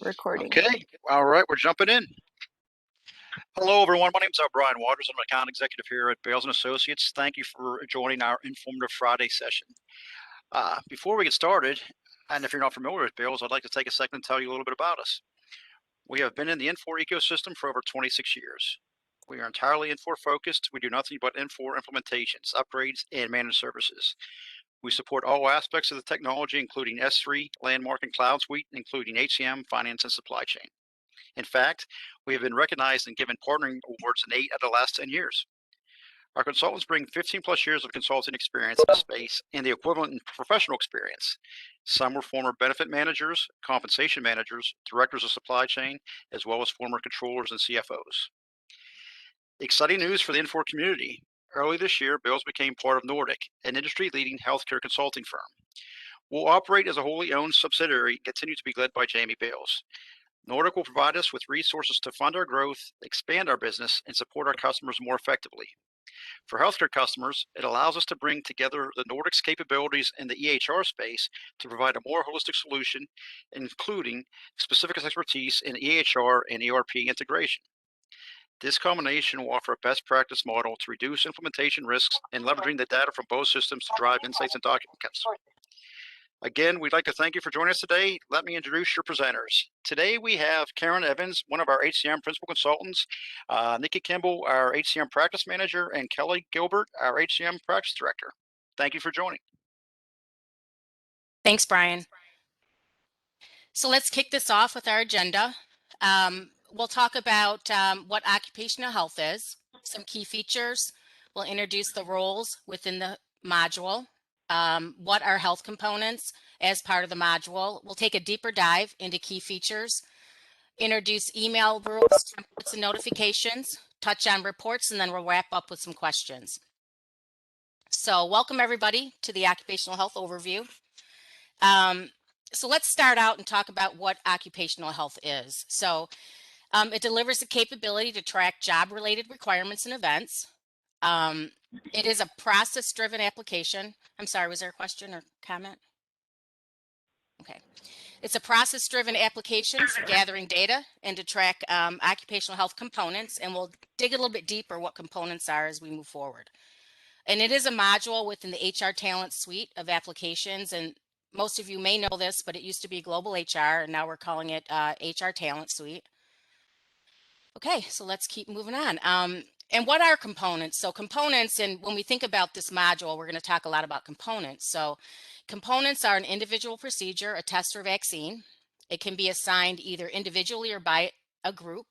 Recording. Okay, all right, we're jumping in. Hello, everyone. My name is Brian Waters. I'm an account executive here at Bales & Associates. Thank you for joining our informative Friday session. Before we get started, and if you're not familiar with Bales, I'd like to take a second to tell you a little bit about us. We have been in the Infor ecosystem for over 26 years. We are entirely Infor focused. We do nothing but Infor implementations, upgrades, and managed services. We support all aspects of the technology, including S3, Landmark, and Cloud Suite, including HCM, finance, and supply chain. In fact, we have been recognized and given partnering awards in 8 out of the last 10 years. Our consultants bring 15 plus years of consulting experience in the space and the equivalent in professional experience. Some were former benefit managers, compensation managers, directors of supply chain, as well as former controllers and CFOs. Exciting news for the Infor community. Early this year, Bales became part of Nordic, an industry-leading healthcare consulting firm. We'll operate as a wholly owned subsidiary and continue to be led by Jamie Bales. Nordic will provide us with resources to fund our growth, expand our business, and support our customers more effectively. For healthcare customers, it allows us to bring together the Nordic's capabilities in the EHR space to provide a more holistic solution, including specific expertise in EHR and ERP integration. This combination will offer a best practice model to reduce implementation risks and leveraging the data from both systems to drive insights and documents. Again, we'd like to thank you for joining us today. Let me introduce your presenters. Today we have Karen Evans, one of our HCM principal consultants, Niki Kimball, our HCM practice manager, and Kellie Gilbert, our HCM practice director. Thank you for joining. Thanks, Brian. So let's kick this off with our agenda. We'll talk about what occupational health is, some key features. We'll introduce the roles within the module. What are health components as part of the module. We'll take a deeper dive into key features, introduce email rules, templates, and notifications, touch on reports, and then we'll wrap up with some questions. So welcome everybody to the occupational health overview. So let's start out and talk about what occupational health is. So it delivers the capability to track job-related requirements and events. It is a process-driven application. I'm sorry, was there a question or comment? Okay. It's a process-driven application for gathering data and to track occupational health components, and we'll dig a little bit deeper what components are as we move forward. And it is a module within the HR Talent suite of applications, and most of you may know this, but it used to be Global HR, and now we're calling it HR Talent Suite. Okay, so let's keep moving on. And what are components? So components, and when we think about this module, we're going to talk a lot about components. So components are an individual procedure, a test or vaccine. It can be assigned either individually or by a group.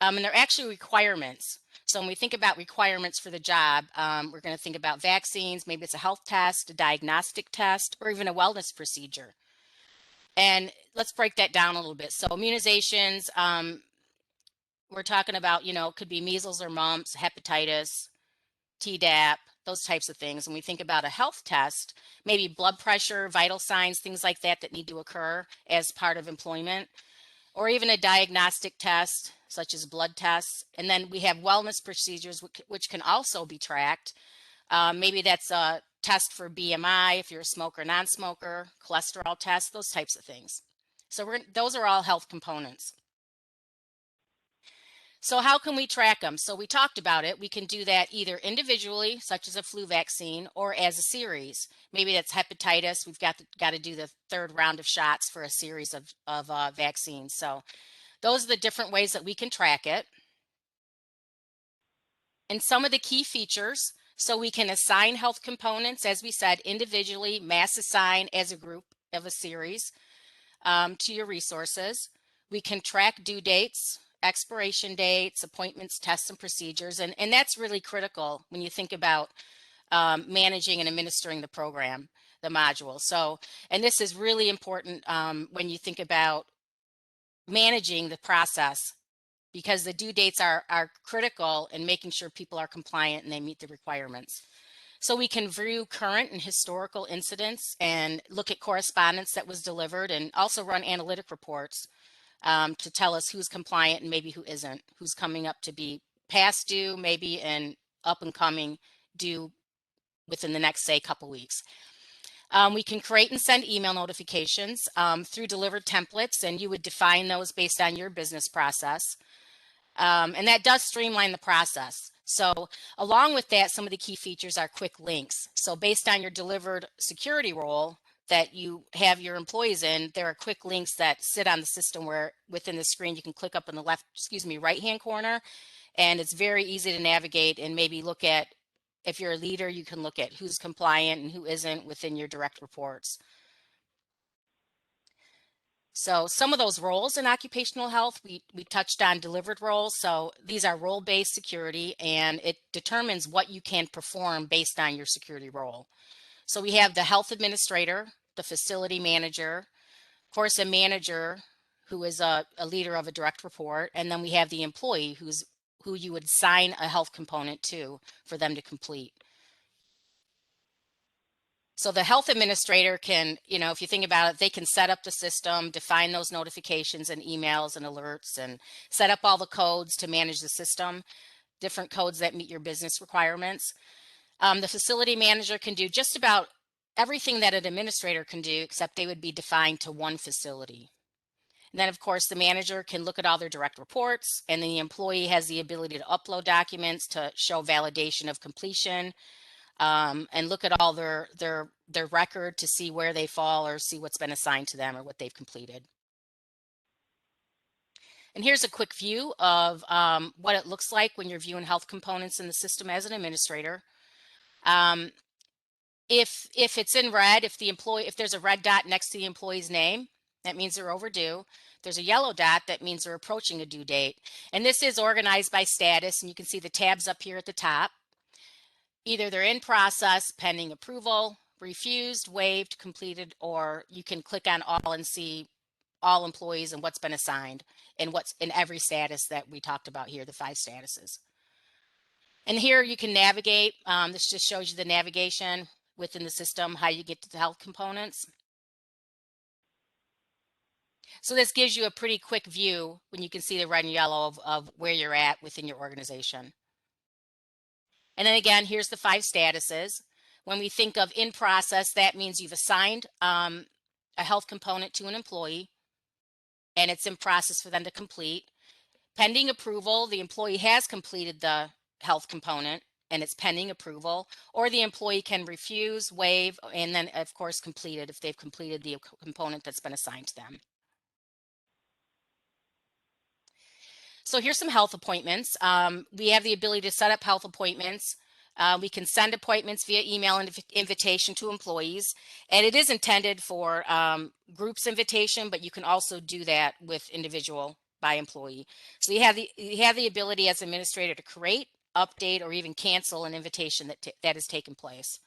And they're actually requirements. So when we think about requirements for the job, we're going to think about vaccines, maybe it's a health test, a diagnostic test, or even a wellness procedure. And let's break that down a little bit. So immunizations, we're talking about, you know, it could be measles or mumps, hepatitis, Tdap, those types of things. When we think about a health test, maybe blood pressure, vital signs, things like that that need to occur as part of employment, or even a diagnostic test such as blood tests. And then we have wellness procedures, which can also be tracked. Maybe that's a test for BMI, if you're a smoker, non-smoker, cholesterol test, those types of things. So those are all health components. So how can we track them? So we talked about it. We can do that either individually, such as a flu vaccine, or as a series. Maybe that's hepatitis. We've got to do the third round of shots for a series of vaccines. So those are the different ways that we can track it. And some of the key features, so we can assign health components, as we said, individually, mass assign as a group of a series to your resources. We can track due dates, expiration dates, appointments, tests, and procedures. And that's really critical when you think about managing and administering the program, the module. So, and this is really important when you think about managing the process, because the due dates are critical in making sure people are compliant and they meet the requirements. So we can view current and historical incidents and look at correspondence that was delivered, and also run analytic reports to tell us who's compliant and maybe who isn't, who's coming up to be past due, maybe, and up and coming due within the next, say, couple weeks. We can create and send email notifications through delivered templates, and you would define those based on your business process. And that does streamline the process. So along with that, some of the key features are quick links. So based on your delivered security role that you have your employees in, there are quick links that sit on the system where within the screen you can click up in the right-hand corner, and it's very easy to navigate and maybe look at, if you're a leader, you can look at who's compliant and who isn't within your direct reports. So some of those roles in occupational health, we touched on delivered roles. So these are role-based security, and it determines what you can perform based on your security role. So we have the health administrator, the facility manager, of course, a manager who is a leader of a direct report, and then we have the employee who you would assign a health component to for them to complete. So the health administrator can, if you think about it, they can set up the system, define those notifications and emails and alerts, and set up all the codes to manage the system, different codes that meet your business requirements. The facility manager can do just about everything that an administrator can do, except they would be defined to one facility. And then, of course, the manager can look at all their direct reports, and the employee has the ability to upload documents to show validation of completion, and look at all their record to see where they fall or see what's been assigned to them or what they've completed. And here's a quick view of what it looks like when you're viewing health components in the system as an administrator. If it's in red, if there's a red dot next to the employee's name, that means they're overdue. There's a yellow dot that means they're approaching a due date. And this is organized by status, and you can see the tabs up here at the top. Either they're in process, pending approval, refused, waived, completed, or you can click on all and see all employees and what's been assigned and what's in every status that we talked about here, the 5 statuses. And here you can navigate. This just shows you the navigation within the system, how you get to the health components. So this gives you a pretty quick view when you can see the red and yellow of where you're at within your organization. And then again, here's the 5 statuses. When we think of in process, that means you've assigned a health component to an employee, and it's in process for them to complete. Pending approval, the employee has completed the health component, and it's pending approval, or the employee can refuse, waive, and then, of course, complete it if they've completed the component that's been assigned to them. So here's some health appointments. We have the ability to set up health appointments. We can send appointments via email and invitation to employees, and it is intended for groups invitation, but you can also do that with individual by employee. So you have the ability as administrator to create, update, or even cancel an invitation that has taken place.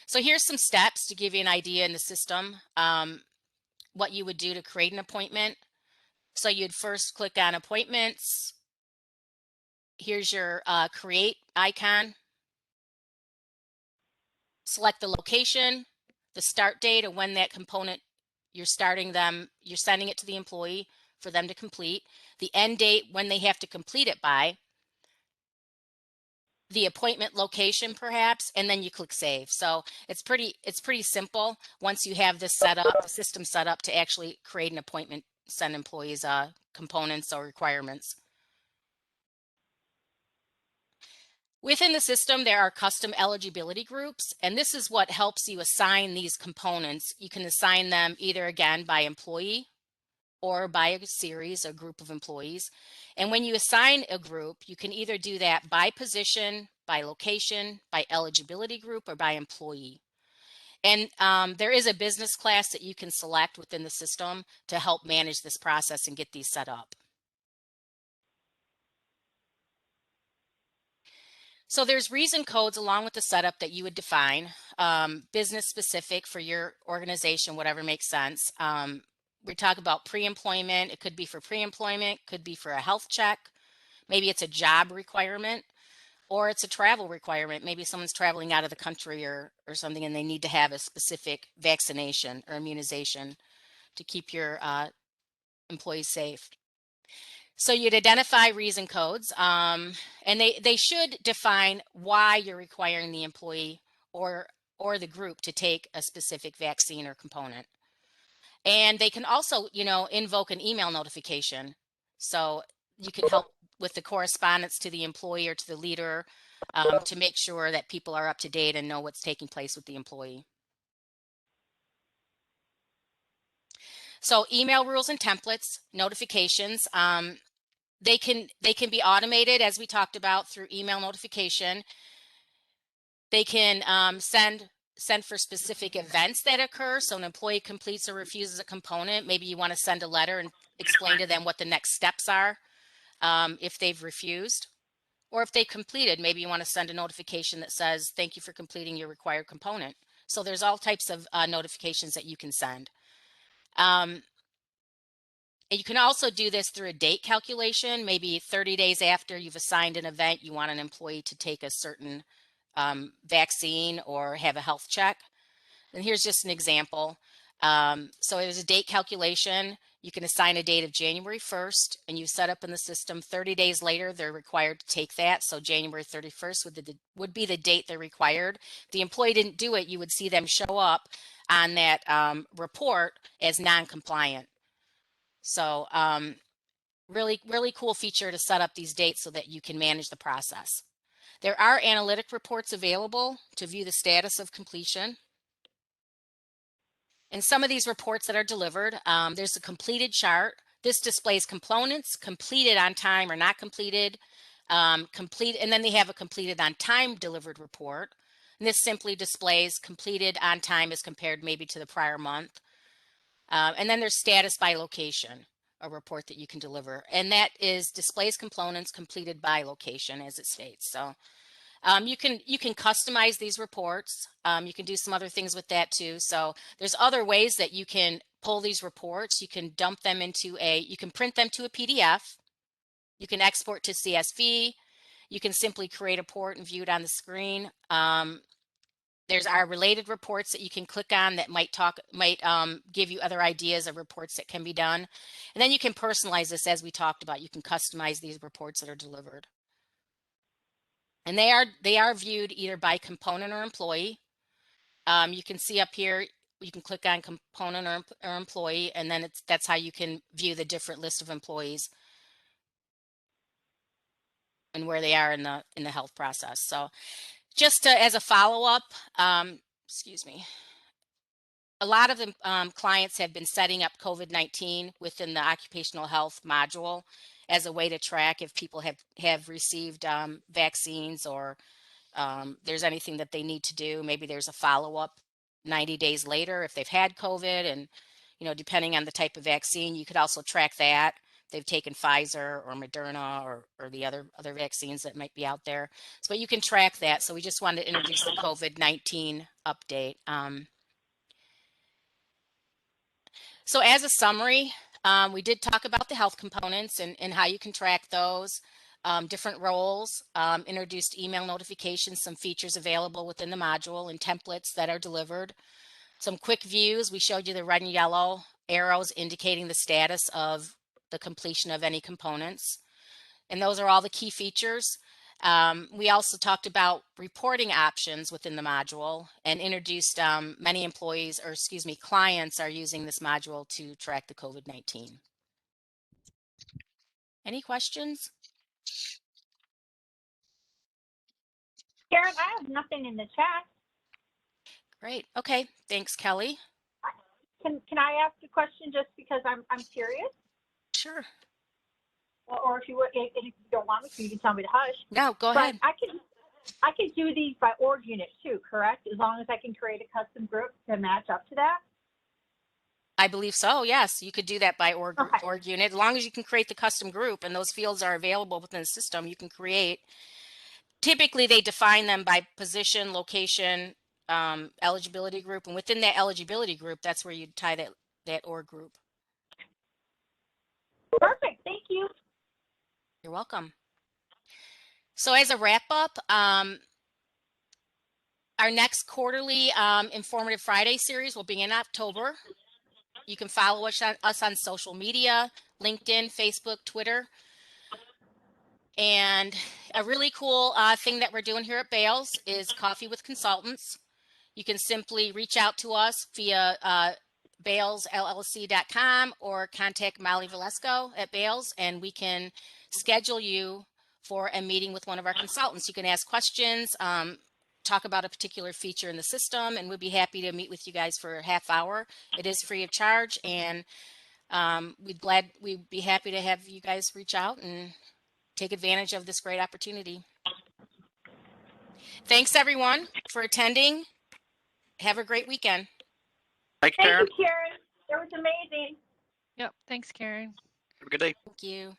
So here's some steps to give you an idea in the system, what you would do to create an appointment. So you'd first click on appointments. Here's your create icon. Select the location, the start date of when that component you're sending it to the employee for them to complete, the end date when they have to complete it by, the appointment location perhaps, and then you click save. So it's pretty simple once you have this set up, the system set up to actually create an appointment, send employees components or requirements. Within the system, there are custom eligibility groups, and this is what helps you assign these components. You can assign them either, again, by employee or by a series, a group of employees. And when you assign a group, you can either do that by position, by location, by eligibility group, or by employee. And there is a business class that you can select within the system to help manage this process and get these set up. So there's reason codes along with the setup that you would define, business specific for your organization, whatever makes sense. We talk about pre-employment. It could be for pre-employment, could be for a health check. Maybe it's a job requirement, or it's a travel requirement. Maybe someone's traveling out of the country or something, and they need to have a specific vaccination or immunization to keep your employees safe. So you'd identify reason codes, and they should define why you're requiring the employee or the group to take a specific vaccine or component. And they can also, invoke an email notification. So you can help with the correspondence to the employee or to the leader to make sure that people are up to date and know what's taking place with the employee. So email rules and templates, notifications, they can be automated, as we talked about, through email notification. They can send for specific events that occur. So an employee completes or refuses a component. Maybe you want to send a letter and explain to them what the next steps are if they've refused. Or if they completed, maybe you want to send a notification that says, thank you for completing your required component. So there's all types of notifications that you can send. And you can also do this through a date calculation. Maybe 30 days after you've assigned an event, you want an employee to take a certain vaccine or have a health check. And here's just an example. So there's a date calculation. You can assign a date of January 1st, and you set up in the system 30 days later, they're required to take that. So January 31st would be the date they're required. If the employee didn't do it, you would see them show up on that report as non-compliant. So really, really cool feature to set up these dates so that you can manage the process. There are analytic reports available to view the status of completion. And some of these reports that are delivered, there's a completed chart. This displays components completed on time or not completed, and then they have a completed on time delivered report. And this simply displays completed on time as compared maybe to the prior month. And then there's status by location, a report that you can deliver. And that displays components completed by location, as it states. So you can customize these reports. You can do some other things with that too. So there's other ways that you can pull these reports. You can dump them into you can print them to a PDF. You can export to CSV. You can simply create a report and view it on the screen. There's our related reports that you can click on that might give you other ideas of reports that can be done. And then you can personalize this, as we talked about. You can customize these reports that are delivered. And they are viewed either by component or employee. You can see up here, you can click on component or employee, and then that's how you can view the different list of employees and where they are in the health process. So just as a follow-up, excuse me, a lot of the clients have been setting up COVID-19 within the occupational health module as a way to track if people have received vaccines or there's anything that they need to do. Maybe there's a follow-up 90 days later if they've had COVID, and depending on the type of vaccine, you could also track that. They've taken Pfizer or Moderna or the other vaccines that might be out there. So, but you can track that. So we just wanted to introduce the COVID-19 update. So as a summary, we did talk about the health components and how you can track those. Different roles, introduced email notifications, some features available within the module and templates that are delivered. Some quick views. We showed you the red and yellow arrows indicating the status of the completion of any components. And those are all the key features. We also talked about reporting options within the module and introduced many clients are using this module to track the COVID-19. Any questions? Karen, I have nothing in the chat. Great. Okay. Thanks, Kelly. Can I ask a question just because I'm curious? Sure. Or if you don't want me to, you can tell me to hush. No, go ahead. I can do these by org unit too, correct? As long as I can create a custom group to match up to that. I believe so. Yes, you could do that by org unit. As long as you can create the custom group and those fields are available within the system, you can create. Typically, they define them by position, location, eligibility group, and within that eligibility group, that's where you tie that org group. Perfect. Thank you. You're welcome. So as a wrap up, our next quarterly Informative Friday series will be in October. You can follow us on social media, LinkedIn, Facebook, Twitter. And a really cool thing that we're doing here at Bales is Coffee with Consultants. You can simply reach out to us via balesllc.com or contact Molly Velasco at Bales, and we can schedule you for a meeting with one of our consultants. You can ask questions, talk about a particular feature in the system, and we'd be happy to meet with you guys for a half hour. It is free of charge, and we'd be happy to have you guys reach out and take advantage of this great opportunity. Thanks everyone for attending. Have a great weekend. Thank you, Karen. Thank you, Karen. That was amazing. Yep. Thanks, Karen. Have a good day. Thank you.